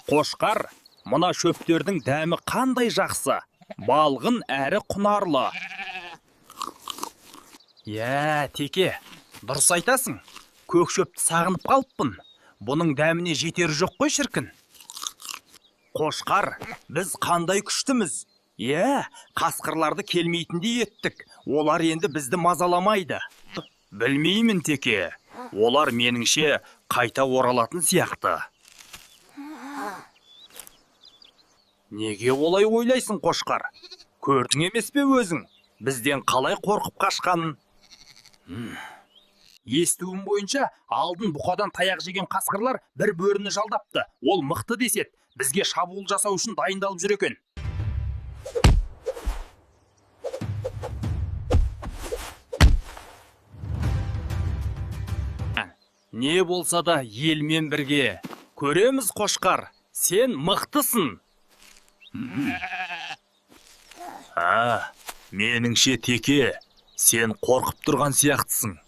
Қошқар, мына шөптердің дәмі қандай жақсы, балғын әрі құнарлы. Теке, дұрыс айтасың. Көк шөпті сағынып қалыппын. Бұның дәміне жетері жоқ қой шіркін. Қошқар, біз қандай күштіміз. Қасқырларды келмейтіндей еттік. Олар енді бізді мазаламайды. Білмеймін, теке. Олар меніңше қайта оралатын сияқты. Неге олай ойлайсың, Қошқар? Көрдің емес пе өзің? Бізден қалай қорқып қашқанын? Естуім бойынша, алдын бұқадан таяқ жеген қасқырлар бір бөріні жалдапты. Ол мықты десет, бізге шабуыл жасау үшін дайындалып жүр екен. Не болса да елмен бірге. Көреміз, Қошқар, сен мықтысың. Меніңше, теке, сен қорқып тұрған сияқтысың.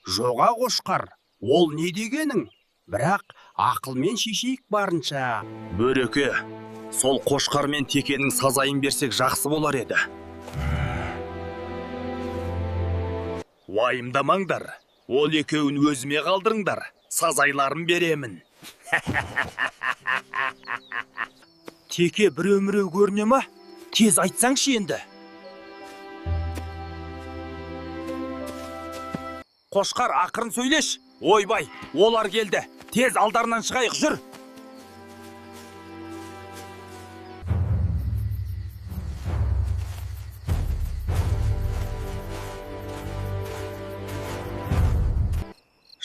Жоға, Қошқар, ол не дегенің? Бірақ ақылмен шешейік барынша. Бөреке, сол Қошқар мен текенің сазайын берсек жақсы болар еді. Уайымдамаңдар, ол екеуін өзіме қалдырыңдар, сазайларын беремін. Теке біреу-міреу көріне ма? Тез айтсаңшы енді. Қошқар, ақырын сөйлеш. Ойбай, олар келді. Тез алдарынан шығайық, жүр.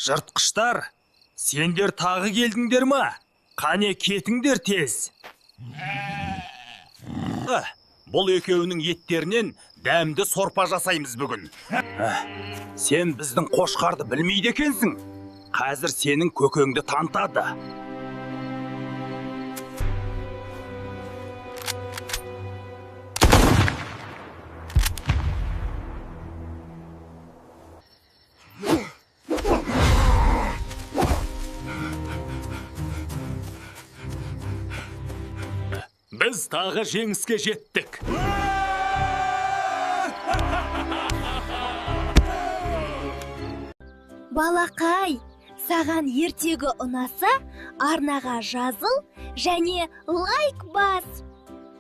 Жыртқыштар, сендер тағы келдіңдер ма? Қане кетіңдер тез. Бұл екеуінің еттерінен дәмді сорпа жасаймыз бүгін. Сен біздің Қошқарды білмейді екенсің. Қазір сенің көкеңді тантады. Біз тағы жеңіске жеттік. Балақай, саған ертегі ұнаса, арнаға жазыл және лайк бас.